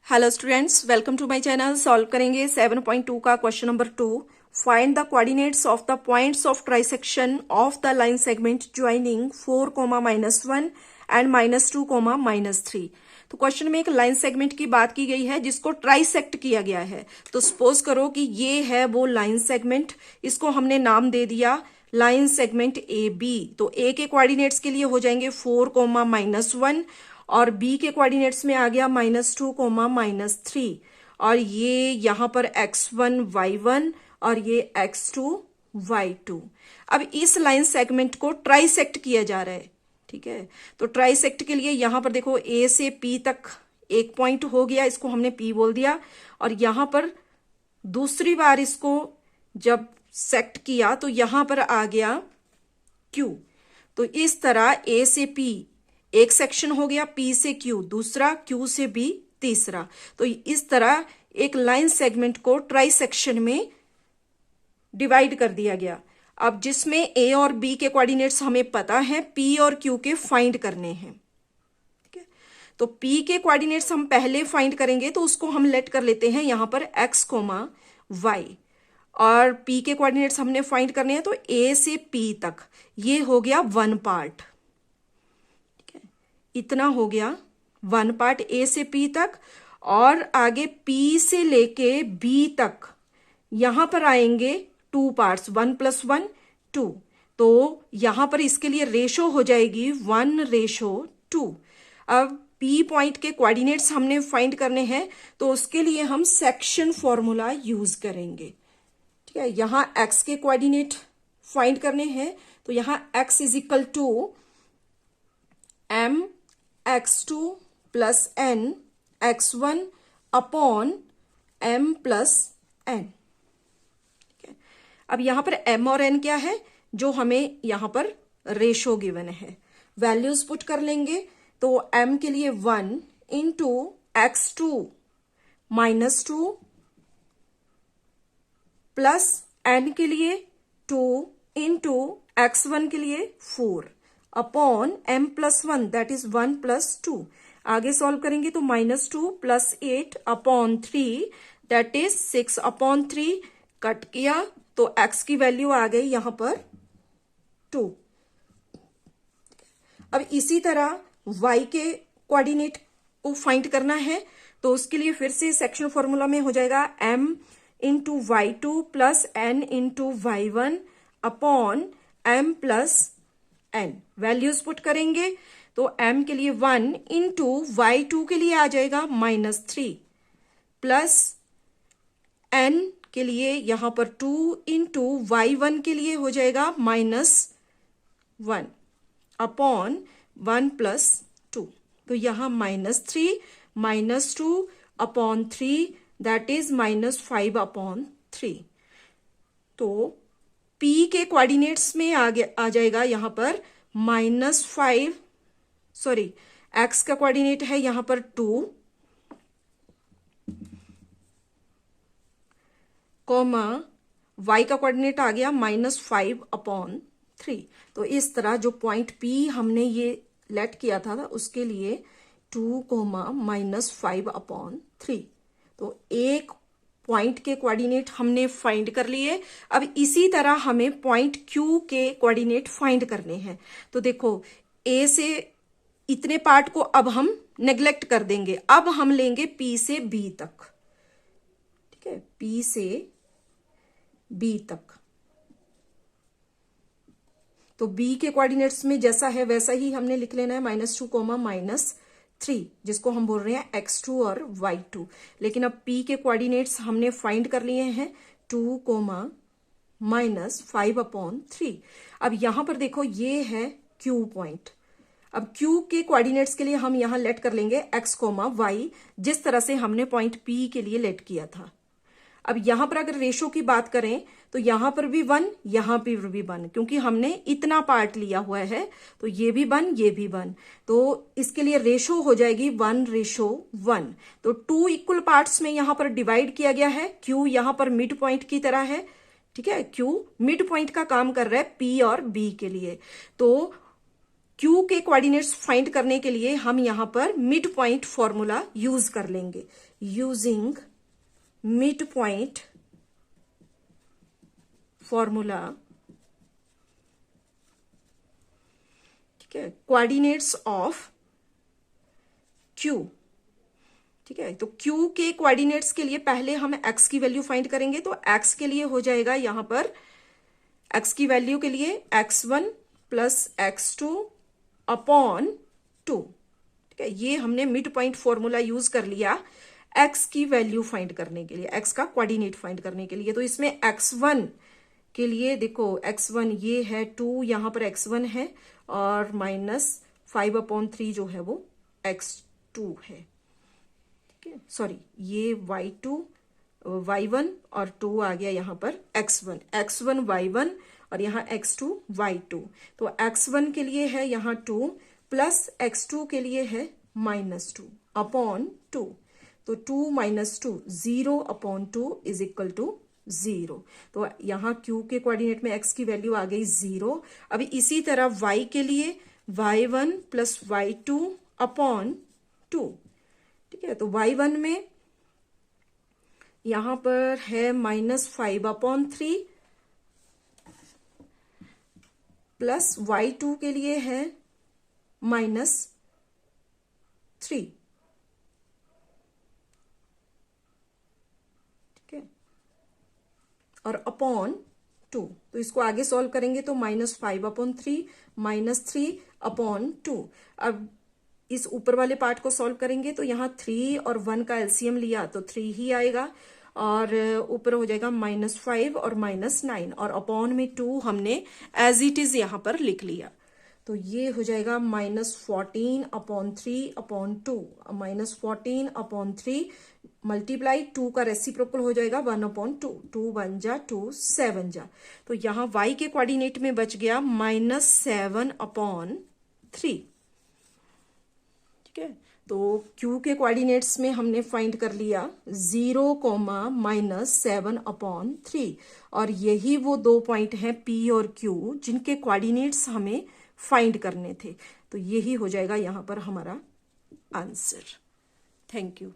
Hello students, welcome to my channel. Solve करेंगे 7.2 का question number 2। Find the coordinates of the points of trisection of the line segment joining 4, -1 and -2, -3। तो question में एक line segment की बात की गई है जिसको ट्राइसेक्ट किया गया है। तो सपोज करो कि ये है वो लाइन सेगमेंट, इसको हमने नाम दे दिया लाइन सेगमेंट ए बी। तो ए के कोऑर्डिनेट्स के लिए हो जाएंगे 4, -1 और बी के कोऑर्डिनेट्स में आ गया -2, -3 और ये यहां पर x1 y1 और ये x2 y2। अब इस लाइन सेगमेंट को ट्राइसेक्ट किया जा रहा है, ठीक है। तो ट्राइसेक्ट के लिए यहां पर देखो ए से पी तक एक पॉइंट हो गया, इसको हमने पी बोल दिया। और यहां पर दूसरी बार इसको जब सेक्ट किया तो यहां पर आ गया क्यू। तो इस तरह ए से पी एक सेक्शन हो गया, पी से क्यू दूसरा, क्यू से बी तीसरा। तो इस तरह एक लाइन सेगमेंट को ट्राई सेक्शन में डिवाइड कर दिया गया। अब जिसमें ए और बी के कोऑर्डिनेट्स हमें पता है, पी और क्यू के फाइंड करने हैं, ठीक है। तो पी के कोऑर्डिनेट्स हम पहले फाइंड करेंगे, तो उसको हम लेट कर लेते हैं यहां पर x, y। और पी के कोऑर्डिनेट्स हमने फाइंड करने हैं, तो ए से पी तक ये हो गया वन पार्ट, इतना हो गया वन पार्ट ए से पी तक। और आगे पी से लेके बी तक यहां पर आएंगे टू पार्ट्स, 1 + 1 2। तो यहां पर इसके लिए रेशो हो जाएगी 1:2। अब पी पॉइंट के कोऑर्डिनेट्स हमने फाइंड करने हैं, तो उसके लिए हम सेक्शन फॉर्मूला यूज करेंगे, ठीक है। यहां एक्स के कोऑर्डिनेट फाइंड करने हैं, तो यहां x = m x2 + n x1 upon m + n। अब यहां पर m और n क्या है, जो हमें यहां पर रेशो गिवन है। वैल्यूज पुट कर लेंगे, तो m के लिए 1 × x2 -2 प्लस n के लिए 2 × x1 के लिए 4 अपॉन m + 1 दैट इज 1 + 2। आगे सॉल्व करेंगे तो -2 + 8 upon 3 that is 6 upon 3। Cut किया तो x की वैल्यू आ गई यहां पर 2। अब इसी तरह y के कोऑर्डिनेट को फाइंड करना है, तो उसके लिए फिर से सेक्शन फॉर्मूला में हो जाएगा m × y2 + n × y1 upon m + n। Values put करेंगे, तो m के लिए 1 × y2 के लिए आ जाएगा -3 प्लस n के लिए यहां पर 2 × y1 के लिए हो जाएगा -1 अपॉन 1 + 2। तो यहां -3 -2 अपॉन 3 दैट इज -5 अपॉन 3। तो P के कोऑर्डिनेट्स में आ जाएगा यहां पर -5, सॉरी x का कोऑर्डिनेट है यहां पर 2, y का कोऑर्डिनेट आ गया -5 अपॉन 3। तो इस तरह जो पॉइंट P हमने ये लेट किया था उसके लिए 2, -5 अपॉन 3। तो एक पॉइंट के कोऑर्डिनेट हमने फाइंड कर लिए। अब इसी तरह हमें पॉइंट Q के कोऑर्डिनेट फाइंड करने हैं। तो देखो A से इतने पार्ट को अब हम नेग्लेक्ट कर देंगे, अब हम लेंगे P से B तक, ठीक है, P से B तक। तो B के कोऑर्डिनेट्स में जैसा है वैसा ही हमने लिख लेना है -2, -3, जिसको हम बोल रहे हैं x2 और y2। लेकिन अब P के कोऑर्डिनेट्स हमने फाइंड कर लिए हैं 2, -5 अपॉन 3। अब यहां पर देखो ये है Q पॉइंट। अब Q के कोऑर्डिनेट्स के लिए हम यहां लेट कर लेंगे x, y, जिस तरह से हमने पॉइंट P के लिए लेट किया था। अब यहां पर अगर रेशो की बात करें तो यहां पर भी 1, यहां पर भी 1, क्योंकि हमने इतना पार्ट लिया हुआ है, तो ये भी 1, ये भी 1। तो इसके लिए रेशो हो जाएगी 1:1। तो 2 इक्वल पार्ट्स में यहां पर डिवाइड किया गया है। Q यहां पर मिड पॉइंट की तरह है, ठीक है। Q मिड पॉइंट का काम कर रहा है P और B के लिए। तो क्यू के कोऑर्डिनेट्स फाइंड करने के लिए हम यहां पर मिड पॉइंट फॉर्मूला यूज कर लेंगे। यूजिंग मिड पॉइंट फॉर्मूला, ठीक है, कोऑर्डिनेट्स ऑफ क्यू, ठीक है। तो क्यू के कोऑर्डिनेट्स के लिए पहले हम एक्स की वैल्यू फाइंड करेंगे। तो एक्स के लिए हो जाएगा यहां पर, एक्स की वैल्यू के लिए x1 प्लस x2 अपॉन 2, ठीक है। ये हमने मिड पॉइंट फॉर्मूला यूज कर लिया एक्स की वैल्यू फाइंड करने के लिए, एक्स का कोऑर्डिनेट फाइंड करने के लिए। तो इसमें x1 के लिए देखो, x1 ये है 2, यहां पर x1 है, और -5/3 जो है वो x2 है, ठीक है। सॉरी, ये y2 y1 और 2 आ गया यहां पर x1 y1 और यहाँ x2 y2। तो x1 के लिए है यहाँ 2 प्लस x2 के लिए है -2 अपॉन 2। तो 2 - 2 0/2 इज इक्वल टू 0। तो यहाँ q के कोऑर्डिनेट में x की वैल्यू आ गई 0। अभी इसी तरह y के लिए y1 प्लस y2 अपॉन 2, ठीक है। तो y1 में यहां पर है -5/3 प्लस y2 के लिए है -3, ठीक है, और अपॉन 2। तो इसको आगे सॉल्व करेंगे तो -5/3 -3/2। अब इस ऊपर वाले पार्ट को सॉल्व करेंगे तो यहाँ 3 और 1 का एलसीएम लिया तो 3 ही आएगा, और ऊपर हो जाएगा -5 और -9, और अपॉन में 2 हमने एज इट इज यहां पर लिख लिया। तो ये हो जाएगा -14/3/2, -14/3 मल्टीप्लाई 2 का रेसिप्रोकल हो जाएगा 1/2, 2 1 जा 2 7 जा। तो यहाँ y के कोऑर्डिनेट में बच गया -7/3, ठीक है। तो q के कोऑर्डिनेट्स में हमने फाइंड कर लिया 0, -7/3, और यही वो दो पॉइंट हैं p और q जिनके कोऑर्डिनेट्स हमें फाइंड करने थे। तो यही हो जाएगा यहां पर हमारा आंसर। Thank you.